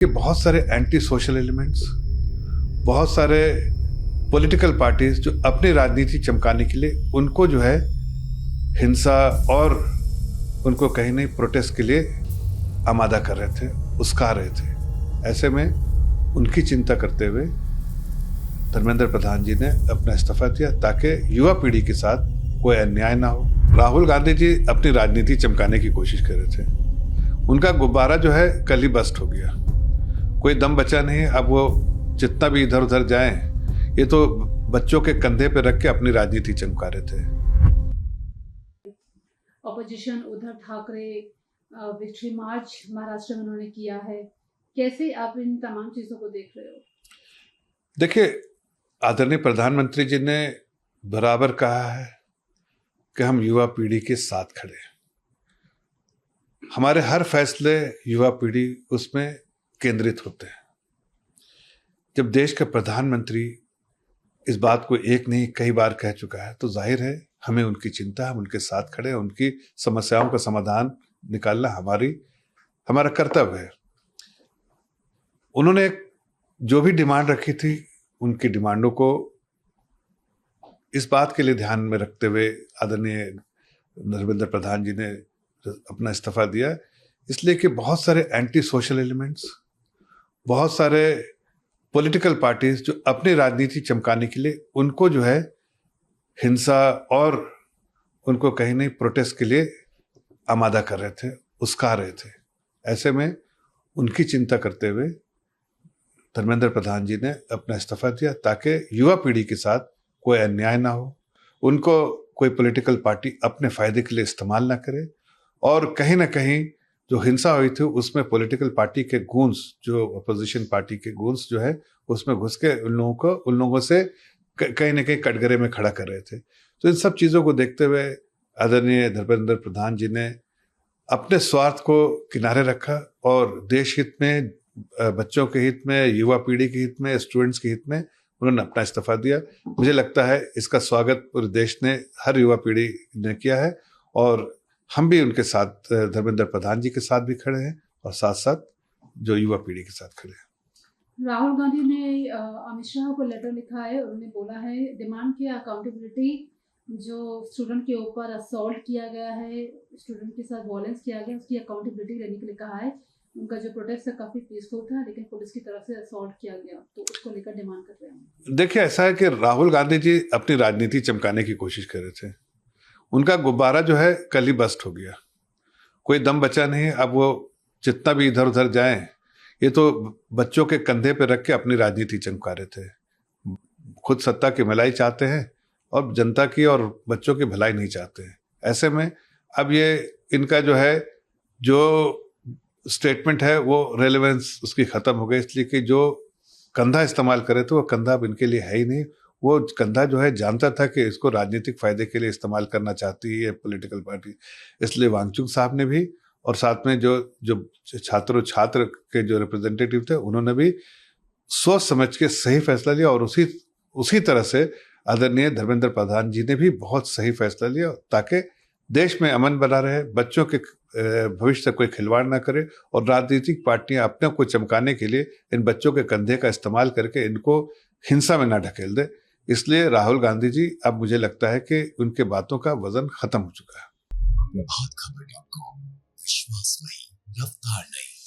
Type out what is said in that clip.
कि बहुत सारे एंटी सोशल एलिमेंट्स, बहुत सारे पॉलिटिकल पार्टीज जो अपनी राजनीति चमकाने के लिए उनको जो है हिंसा और उनको कहीं नहीं प्रोटेस्ट के लिए आमादा कर रहे थे, उस्का रहे थे। ऐसे में उनकी चिंता करते हुए धर्मेंद्र प्रधान जी ने अपना इस्तीफा दिया ताकि युवा पीढ़ी के साथ कोई अन्याय ना हो। राहुल गांधी जी अपनी राजनीति चमकाने की कोशिश कर रहे थे। उनका गुब्बारा जो है कल ही बस्ट हो गया, कोई दम बचा नहीं। अब वो जितना भी इधर उधर जाएं, ये तो बच्चों के कंधे पे रख के अपनी राजनीति चमका रहे थे। ऑपोजिशन उद्धव ठाकरे विक्ट्री मार्च महाराष्ट्र में उन्होंने किया है, कैसे आप इन तमाम चीजों को देख रहे हो? देखिए, आदरणीय प्रधानमंत्री जी ने बराबर कहा है कि हम युवा पीढ़ी के साथ खड़े हैं। हमारे हर फैसले युवा पीढ़ी उसमें केंद्रित होते हैं। जब देश का प्रधानमंत्री इस बात को एक नहीं कई बार कह चुका है तो जाहिर है हमें उनकी चिंता, हम उनके साथ खड़े हैं। उनकी समस्याओं का समाधान निकालना हमारा कर्तव्य है। उन्होंने जो भी डिमांड रखी थी, उनकी डिमांडों को इस बात के लिए ध्यान में रखते हुए आदरणीय धर्मेंद्र प्रधान जी ने अपना इस्तीफा दिया, इसलिए कि बहुत सारे एंटी सोशल एलिमेंट्स, बहुत सारे पॉलिटिकल पार्टीज जो अपनी राजनीति चमकाने के लिए उनको जो है हिंसा और उनको कहीं नहीं प्रोटेस्ट के लिए आमादा कर रहे थे, उस्का रहे थे। ऐसे में उनकी चिंता करते हुए धर्मेंद्र प्रधान जी ने अपना इस्तीफा दिया ताकि युवा पीढ़ी के साथ कोई अन्याय ना हो, उनको कोई पॉलिटिकल पार्टी अपने फायदे के लिए इस्तेमाल ना करे और कहीं ना कहीं जो हिंसा हुई थी उसमें पॉलिटिकल पार्टी के गूंस, जो अपोजिशन पार्टी के गूंस जो है उसमें घुस के उन लोगों से कहीं ना कहीं कटघरे में खड़ा कर रहे थे। तो इन सब चीज़ों को देखते हुए आदरणीय धर्मेंद्र प्रधान जी ने अपने स्वार्थ को किनारे रखा और देश हित में, बच्चों के हित में, युवा पीढ़ी के हित में, स्टूडेंट्स के हित में उन्होंने अपना इस्तीफा दिया। मुझे लगता है इसका स्वागत पूरे देश ने, हर युवा पीढ़ी ने किया है और हम भी उनके साथ, धर्मेंद्र प्रधान जी के साथ भी खड़े हैं और साथ साथ जो युवा पीढ़ी के साथ खड़े हैं। राहुल गांधी ने अमित शाह को लेटर लिखा है, उन्होंने बोला है, डिमांड किया अकाउंटेबिलिटी। जो स्टूडेंट के ऊपर असॉल्ट किया गया है, स्टूडेंट के साथ वायलेंस किया गया, उसकी अकाउंटेबिलिटी लेने के लिए कहा है। उनका जो प्रोटेस्ट है काफी पीसफुल था, लेकिन पुलिस की तरफ से असॉल्ट किया गया, तो उसको लेकर डिमांड कर रहे हैं। देखिए, ऐसा है कि राहुल गांधी जी अपनी राजनीति चमकाने की कोशिश कर रहे थे। उनका गुब्बारा जो है कल ही बस्ट हो गया, कोई दम बचा नहीं। अब वो जितना भी इधर उधर जाएं, ये तो बच्चों के कंधे पे रख के अपनी राजनीति चमका रहे थे। खुद सत्ता की मलाई चाहते हैं और जनता की और बच्चों की भलाई नहीं चाहते हैं। ऐसे में अब ये इनका जो है, जो स्टेटमेंट है वो रेलेवेंस उसकी खत्म हो गई, इसलिए कि जो कंधा इस्तेमाल करे थे वो कंधा अब इनके लिए है ही नहीं। वो कंधा जो है जानता था कि इसको राजनीतिक फायदे के लिए इस्तेमाल करना चाहती है पॉलिटिकल पार्टी, इसलिए वांगचुक साहब ने भी और साथ में जो छात्र के जो रिप्रेजेंटेटिव थे उन्होंने भी सोच समझ के सही फैसला लिया और उसी तरह से आदरणीय धर्मेंद्र प्रधान जी ने भी बहुत सही फैसला लिया ताकि देश में अमन बना रहे, बच्चों के भविष्य से कोई खिलवाड़ ना करे और राजनीतिक पार्टियां अपने को चमकाने के लिए इन बच्चों के कंधे का इस्तेमाल करके इनको हिंसा में ना ढकेल दे। इसलिए राहुल गांधी जी, अब मुझे लगता है कि उनके बातों का वजन खत्म हो चुका है। प्रभात खबर.com, विश्वास नहीं, रफ्तार नहीं।